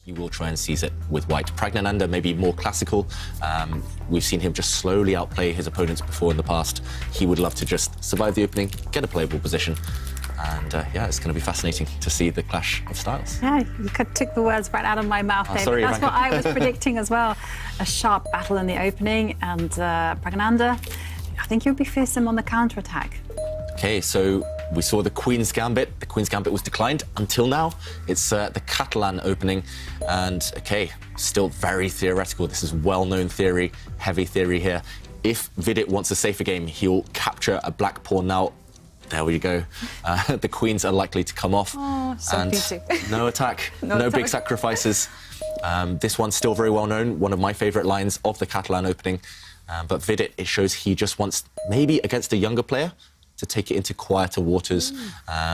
He will try and seize it with white. Praggnanandhaa may be more classical. We've seen him just slowly outplay his opponents before in the past. He would love to just survive the opening, get a playable position. And yeah, it's going to be fascinating to see the clash of styles. Yeah, you took the words right out of my mouth, David. Sorry, that's what I was predicting as well. A sharp battle in the opening, and Praggnanandhaa, I think he'll be fearsome on the counter-attack. OK, so we saw the Queen's Gambit. The Queen's Gambit was declined until now. It's the Catalan opening. And, OK, still very theoretical. This is well-known theory, heavy theory here. If Vidit wants a safer game, he'll capture a black pawn now. There we go. The queens are likely to come off. Oh, so easy. No attack, no big sacrifices. This one's still very well known, one of my favourite lines of the Catalan opening. But Vidit, it shows he just wants, maybe against a younger player, to take it into quieter waters,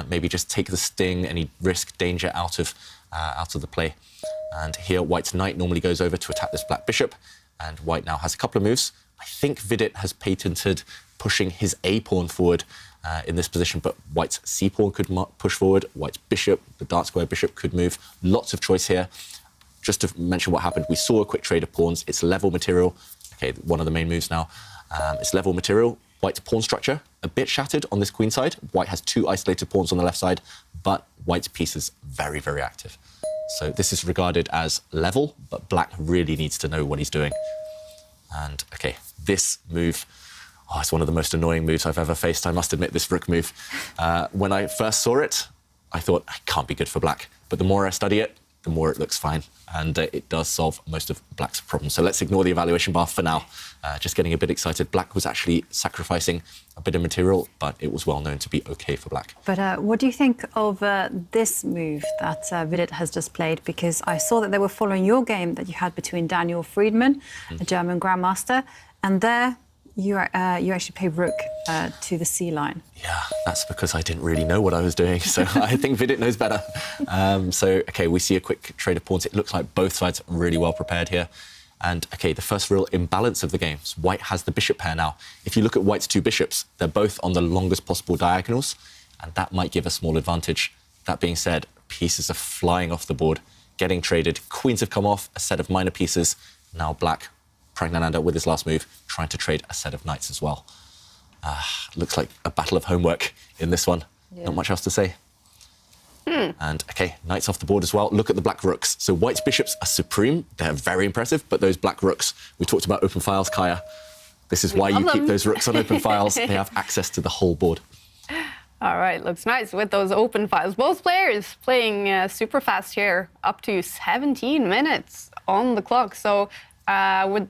maybe just take the sting, any risk, danger out of the play. And here, white's knight normally goes over to attack this black bishop, and white now has a couple of moves. I think Vidit has patented pushing his A-pawn forward in this position, but white's C-pawn could push forward, white's bishop, the dark square bishop could move. Lots of choice here. Just to mention what happened, we saw a quick trade of pawns. It's level material. OK, one of the main moves now. It's level material. White's pawn structure, a bit shattered on this queen side. White has two isolated pawns on the left side, but white's piece is very, very active. So this is regarded as level, but black really needs to know what he's doing. And, OK, this move, oh, it's one of the most annoying moves I've ever faced, I must admit, this rook move. When I first saw it, I thought, it can't be good for black. But the more I study it, the more it looks fine. And it does solve most of black's problems. So let's ignore the evaluation bar for now. Just getting a bit excited. Black was actually sacrificing a bit of material, but it was well known to be OK for black. But what do you think of this move that Vidit has just played? Because I saw that they were following your game that you had between Daniel Friedman, a German grandmaster, and there you actually played rook to the C line. Yeah, that's because I didn't really know what I was doing, so I think Vidit knows better. So, OK, we see a quick trade of pawns. It looks like both sides are really well prepared here. And, OK, the first real imbalance of the game is white has the bishop pair now. If you look at white's two bishops, they're both on the longest possible diagonals, and that might give a small advantage. That being said, pieces are flying off the board, getting traded. Queens have come off, a set of minor pieces. Now black, Praggnanandhaa with his last move, trying to trade a set of knights as well. Looks like a battle of homework in this one. Yeah. Not much else to say. And, OK, knights off the board as well. Look at the black rooks. So white's bishops are supreme. They're very impressive. But those black rooks, we talked about open files, Kaya. This is why you keep those rooks on open files. They have access to the whole board. All right, looks nice with those open files. Both players playing super fast here, up to 17 minutes on the clock. So would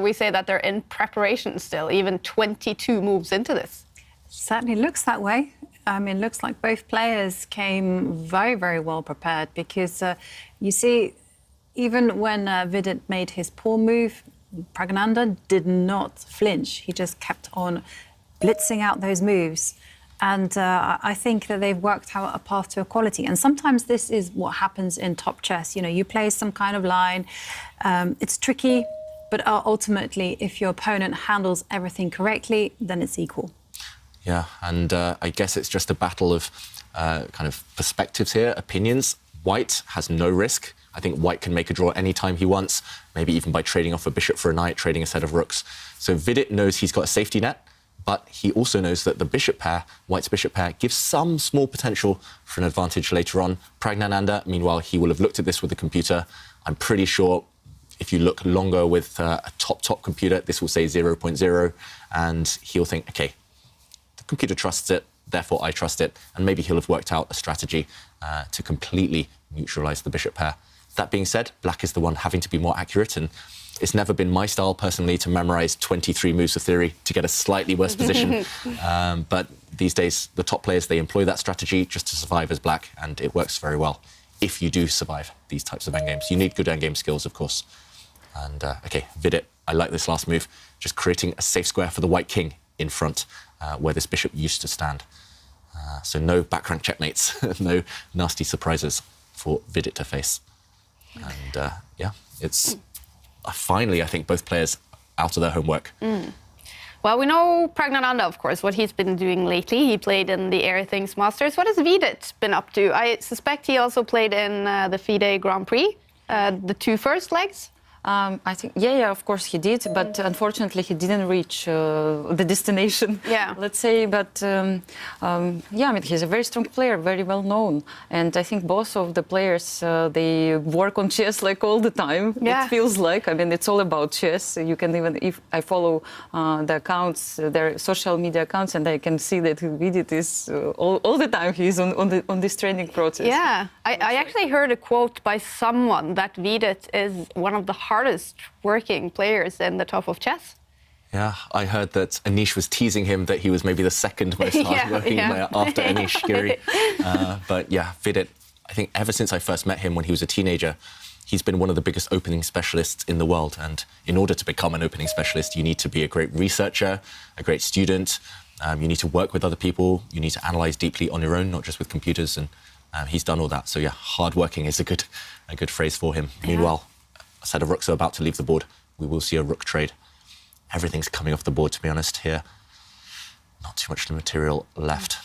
we say that they're in preparation still, even 22 moves into this? Certainly looks that way. I mean, looks like both players came very, very well prepared because you see, even when Vidit made his pawn move, Praggnanandhaa did not flinch. He just kept on blitzing out those moves. And I think that they've worked out a path to equality. And sometimes this is what happens in top chess. You know, you play some kind of line. It's tricky, but ultimately, if your opponent handles everything correctly, then it's equal. Yeah, and I guess it's just a battle of kind of perspectives here, opinions. White has no risk. I think white can make a draw any time he wants, maybe even by trading off a bishop for a knight, trading a set of rooks. So Vidit knows he's got a safety net, but he also knows that the bishop pair, white's bishop pair, gives some small potential for an advantage later on. Praggnanandhaa, meanwhile, he will have looked at this with the computer. I'm pretty sure if you look longer with a top computer, this will say 0.0, and he'll think, OK, the computer trusts it, therefore I trust it, and maybe he'll have worked out a strategy to completely neutralise the bishop pair. That being said, black is the one having to be more accurate, and it's never been my style, personally, to memorise 23 moves of theory to get a slightly worse position. But these days, the top players, they employ that strategy just to survive as black, and it works very well if you do survive these types of endgames. You need good endgame skills, of course. And, OK, Vidit, I like this last move, just creating a safe square for the white king in front, where this bishop used to stand. So no back rank checkmates, no nasty surprises for Vidit to face. And, yeah, it's... finally, I think both players out of their homework. Well, we know Praggnanandhaa, of course, what he's been doing lately. He played in the Air Things Masters. What has Vidit been up to? I suspect he also played in the FIDE Grand Prix. The two first legs? I think, yeah, of course he did, but unfortunately he didn't reach the destination, Yeah. let's say. But yeah, I mean, he's a very strong player, very well known. And I think both of the players, they work on chess like all the time. Yeah. It feels like, I mean, it's all about chess. You can even, if I follow the accounts, their social media accounts, and I can see that Vidit is all the time he's on this training process. Yeah, I actually heard a quote by someone that Vidit is one of the hardest working players in the top of chess. Yeah, I heard that Anish was teasing him that he was maybe the second most hard-working player after Anish Giri. But yeah, Vidit, I think ever since I first met him when he was a teenager, he's been one of the biggest opening specialists in the world. And in order to become an opening specialist, you need to be a great researcher, a great student. You need to work with other people. You need to analyze deeply on your own, not just with computers. And he's done all that. So yeah, hard-working is a good phrase for him. Yeah. Meanwhile, a set of rooks are about to leave the board. We will see a rook trade. Everything's coming off the board, to be honest, here. Not too much material left.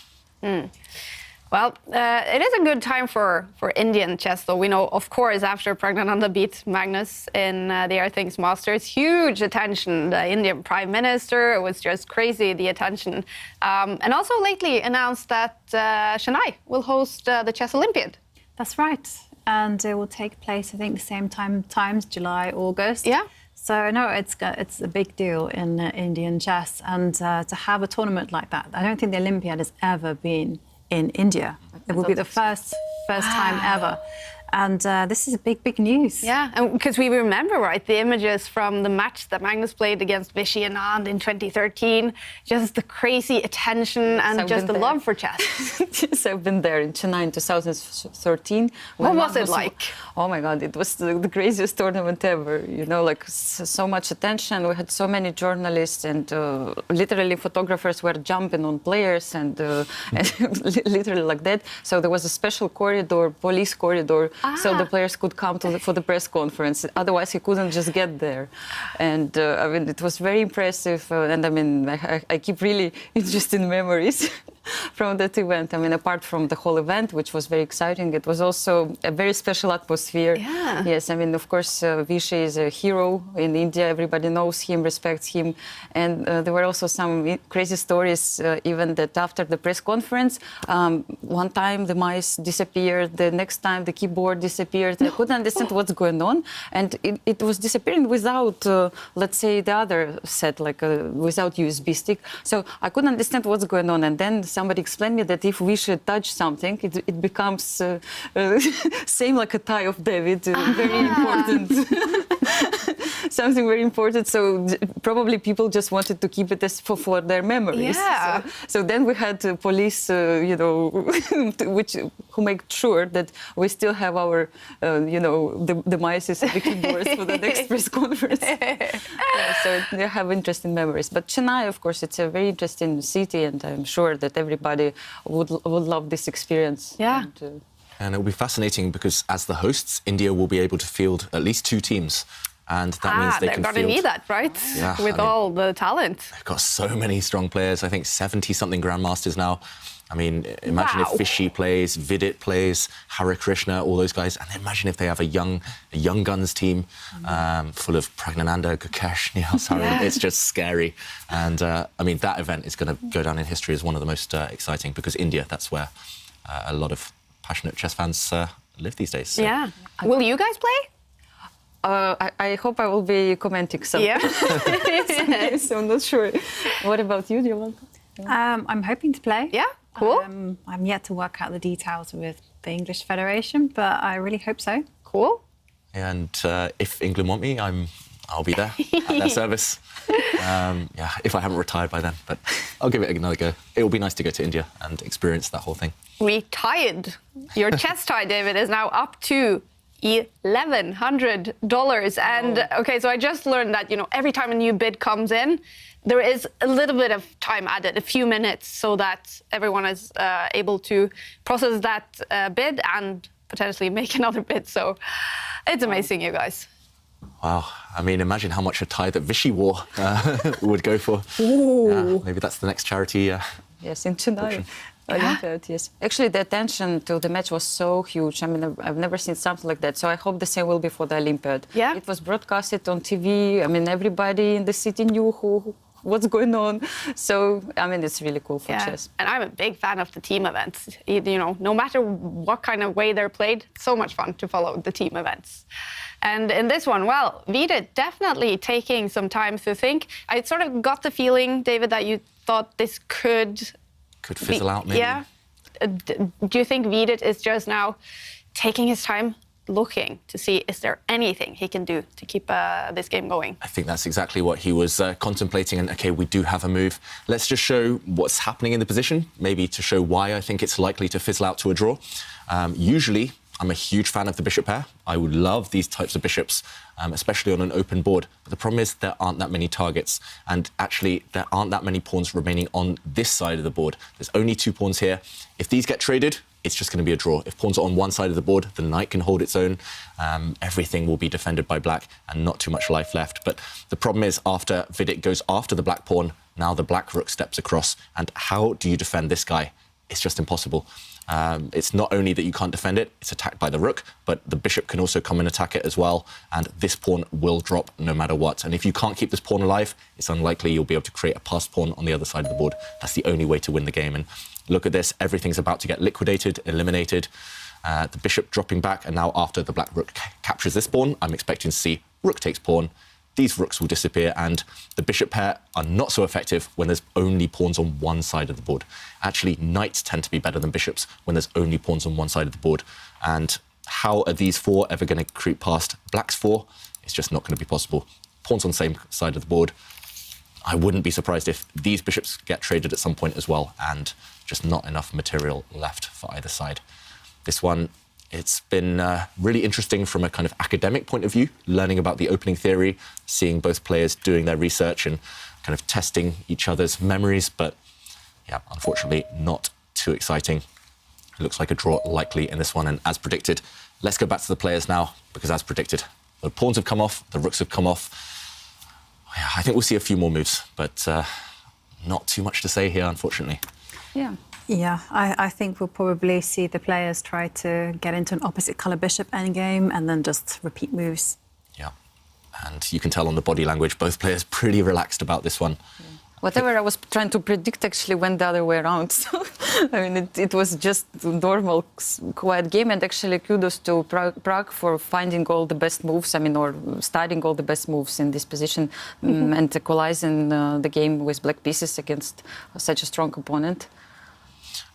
Well, it is a good time for Indian chess, though. We know, of course, after Praggnanandhaa beat Magnus in the Air Things Masters, huge attention. The Indian Prime Minister, it was just crazy, the attention. And also lately announced that Chennai will host the Chess Olympiad. That's right. And it will take place, I think, the same times, July, August. Yeah. So, no, it's a big deal in Indian chess. And to have a tournament like that, I don't think the Olympiad has ever been in India. It will be the first time ever. And this is big news. Yeah, and because we remember, right, the images from the match that Magnus played against Vishy Anand in 2013, just the crazy attention and just the love for chess. Yes, I've been there in Chennai in 2013. What was it like? Oh my God, it was the craziest tournament ever. You know, like so much attention. We had so many journalists and literally photographers were jumping on players and literally like that. So there was a special corridor, police corridor, so the players could come for the press conference. Otherwise, he couldn't just get there. And I mean, it was very impressive. And I mean, I keep really interesting memories from that event. I mean, apart from the whole event, which was very exciting, it was also a very special atmosphere. Yeah. Yes, I mean, of course, Vishy is a hero in India. Everybody knows him, respects him. And there were also some crazy stories, even that after the press conference, one time the mice disappeared, the next time the keyboard disappeared. I couldn't understand what's going on. And it was disappearing without, let's say, the other set, like without USB stick. So I couldn't understand what's going on. And then somebody explained me that if we should touch something, it becomes same like a tie of David, very important. Something very important. So probably people just wanted to keep it as for their memories. Yeah. So then we had police, you know, who make sure that we still have our, you know, the mice and the keyboards for the next press conference. So they have interesting memories. But Chennai, of course, it's a very interesting city, and I'm sure that everybody would love this experience. Yeah. And it will be fascinating because as the hosts, India will be able to field at least 2 teams. And that means they can they're field... going to need that, right? Yeah, With all the talent. They've got so many strong players. I think 70-something grandmasters now. I mean, imagine if Vishy plays, Vidit plays, Hare Krishna, all those guys. And imagine if they have a young guns team full of Praggnanandhaa, Gukesh, Nihal Sarin. Yeah. It's just scary. And I mean, that event is going to go down in history as one of the most exciting because India, that's where a lot of passionate chess fans live these days. So. Yeah. Will you guys play? I hope I will be commenting some. Yeah. So I'm not sure. What about you, Jolanta? I'm hoping to play. Yeah, cool. I'm yet to work out the details with the English Federation, but I really hope so. Cool. And if England want me, I'll be there at their service. Yeah, if I haven't retired by then, but I'll give it another go. It will be nice to go to India and experience that whole thing. Retired. Your chess tie, David, is now up to $1,100. And okay, so I just learned that, you know, every time a new bid comes in, there is a little bit of time added, a few minutes, so that everyone is able to process that bid and potentially make another bid. So it's amazing, you guys. Wow. I mean, imagine how much a tie that Vishy wore would go for. Ooh. Maybe that's the next charity. Yes, in Chennai. Olympiad, yes. Actually, the attention to the match was so huge. I mean, I've never seen something like that. So I hope the same will be for the Olympiad. Yeah. It was broadcasted on TV. I mean, everybody in the city knew what's going on. So, I mean, it's really cool for chess. And I'm a big fan of the team events. You know, no matter what kind of way they're played, so much fun to follow the team events. And in this one, well, Vidit definitely taking some time to think. I sort of got the feeling, David, that you thought this could fizzle out, maybe. Yeah. Do you think Vidit is just now taking his time, looking to see is there anything he can do to keep this game going? I think that's exactly what he was contemplating. And OK, we do have a move. Let's just show what's happening in the position, maybe to show why I think it's likely to fizzle out to a draw. Usually, I'm a huge fan of the bishop pair. I would love these types of bishops, especially on an open board. But the problem is there aren't that many targets. And actually, there aren't that many pawns remaining on this side of the board. There's only 2 pawns here. If these get traded, it's just going to be a draw. If pawns are on one side of the board, the knight can hold its own. Everything will be defended by black and not too much life left. But the problem is after Vidit goes after the black pawn, now the black rook steps across. And how do you defend this guy? It's just impossible. It's not only that you can't defend it, it's attacked by the rook, but the bishop can also come and attack it as well, and this pawn will drop no matter what. And if you can't keep this pawn alive, it's unlikely you'll be able to create a passed pawn on the other side of the board. That's the only way to win the game. And look at this, everything's about to get liquidated, eliminated. The bishop dropping back, and now after the black rook captures this pawn, I'm expecting to see rook takes pawn. These rooks will disappear, and the bishop pair are not so effective when there's only pawns on one side of the board. Actually, knights tend to be better than bishops when there's only pawns on one side of the board. And how are these 4 ever going to creep past black's 4? It's just not going to be possible. Pawns on the same side of the board. I wouldn't be surprised if these bishops get traded at some point as well, and just not enough material left for either side. This one, it's been really interesting from a kind of academic point of view, learning about the opening theory, seeing both players doing their research and kind of testing each other's memories. But yeah, unfortunately, not too exciting. It looks like a draw likely in this one. And as predicted, let's go back to the players now, because as predicted, the pawns have come off, the rooks have come off. Yeah, I think we'll see a few more moves, but not too much to say here, unfortunately. Yeah. Yeah, I think we'll probably see the players try to get into an opposite colour bishop endgame and then just repeat moves. Yeah, and you can tell on the body language, both players pretty relaxed about this one. Yeah. Whatever I was trying to predict actually went the other way around. So, I mean, it was just a normal, quiet game. And actually, kudos to Prague for finding all the best moves, I mean, or studying all the best moves in this position and equalizing the game with black pieces against such a strong opponent.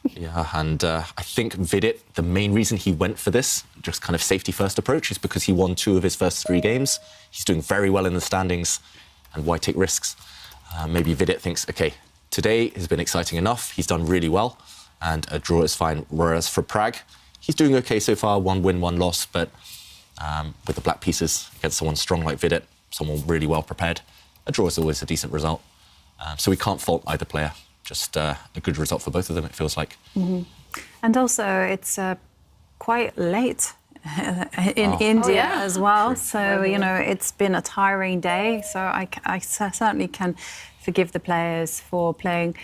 Yeah, and I think Vidit, the main reason he went for this, just kind of safety-first approach, is because he won 2 of his first 3 games. He's doing very well in the standings, and why take risks? Maybe Vidit thinks, OK, today has been exciting enough, he's done really well, and a draw is fine. Whereas for Pragg, he's doing OK so far, 1 win, 1 loss, but with the black pieces against someone strong like Vidit, someone really well prepared, a draw is always a decent result. So we can't fault either player. Just a good result for both of them, it feels like. Mm-hmm. And also, it's quite late in India as well. So, you know, it's been a tiring day. So I certainly can forgive the players for playing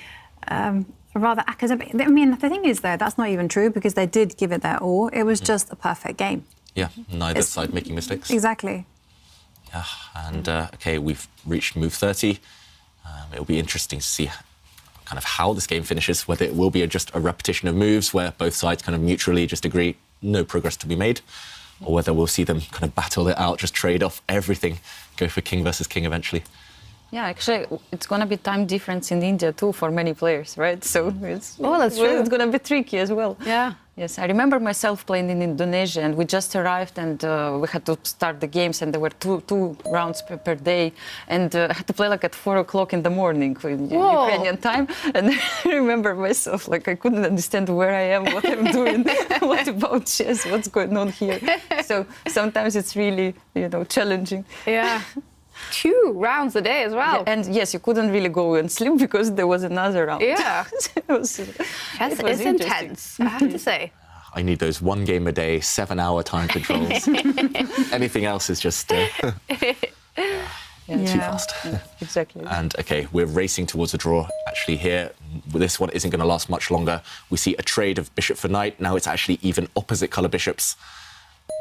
rather academic. I mean, the thing is, though, that's not even true because they did give it their all. It was just a perfect game. Yeah, neither side making mistakes. Exactly. Yeah, and OK, we've reached move 30. It'll be interesting to see kind of how this game finishes, whether it will be just a repetition of moves where both sides kind of mutually just agree no progress to be made, or whether we'll see them kind of battle it out, just trade off everything, go for king versus king eventually. Yeah, actually, it's going to be time difference in India too for many players, right? So that's true. It's going to be tricky as well. Yeah. Yes, I remember myself playing in Indonesia, and we just arrived, and we had to start the games, and there were two rounds per day, and I had to play like at 4 o'clock in the morning in Ukrainian time. And I remember myself like I couldn't understand where I am, what I'm doing, what about chess, what's going on here. So sometimes it's really, challenging. Yeah. 2 rounds a day as well. Yeah, and yes, you couldn't really go and sleep because there was another round. Yeah. Chess is intense, I have to say. I need those 1 game a day, 7-hour time controls. Anything else is just too fast. Exactly. And OK, we're racing towards a draw. Actually here, this one isn't going to last much longer. We see a trade of bishop for knight. Now it's actually even opposite colour bishops.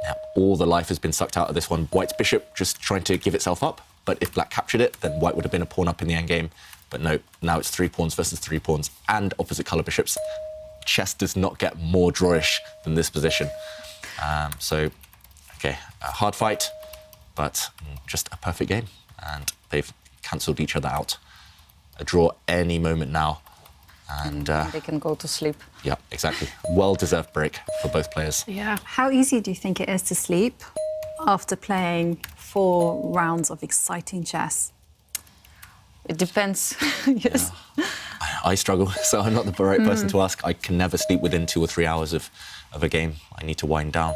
Now, all the life has been sucked out of this one. White's bishop just trying to give itself up. But if black captured it, then white would have been a pawn up in the endgame. But no, now it's 3 pawns versus 3 pawns and opposite colour bishops. Chess does not get more drawish than this position. So, okay, a hard fight, but just a perfect game. And they've cancelled each other out. A draw any moment now. And they can go to sleep. Yeah, exactly. Well-deserved break for both players. Yeah. How easy do you think it is to sleep after playing 4 rounds of exciting chess? It depends. Yes. Yeah. I struggle, so I'm not the right person to ask. I can never sleep within 2 or 3 hours of a game. I need to wind down.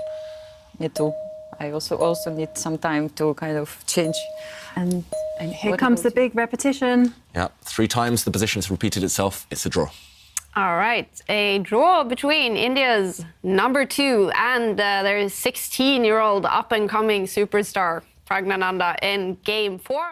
Me too. I also need some time to kind of change. And here what comes the about you? big repetition. Yeah, 3 times the position has repeated itself. It's a draw. All right, a draw between India's number 2 and their 16-year-old up-and-coming superstar, Praggnanandhaa, in game 4.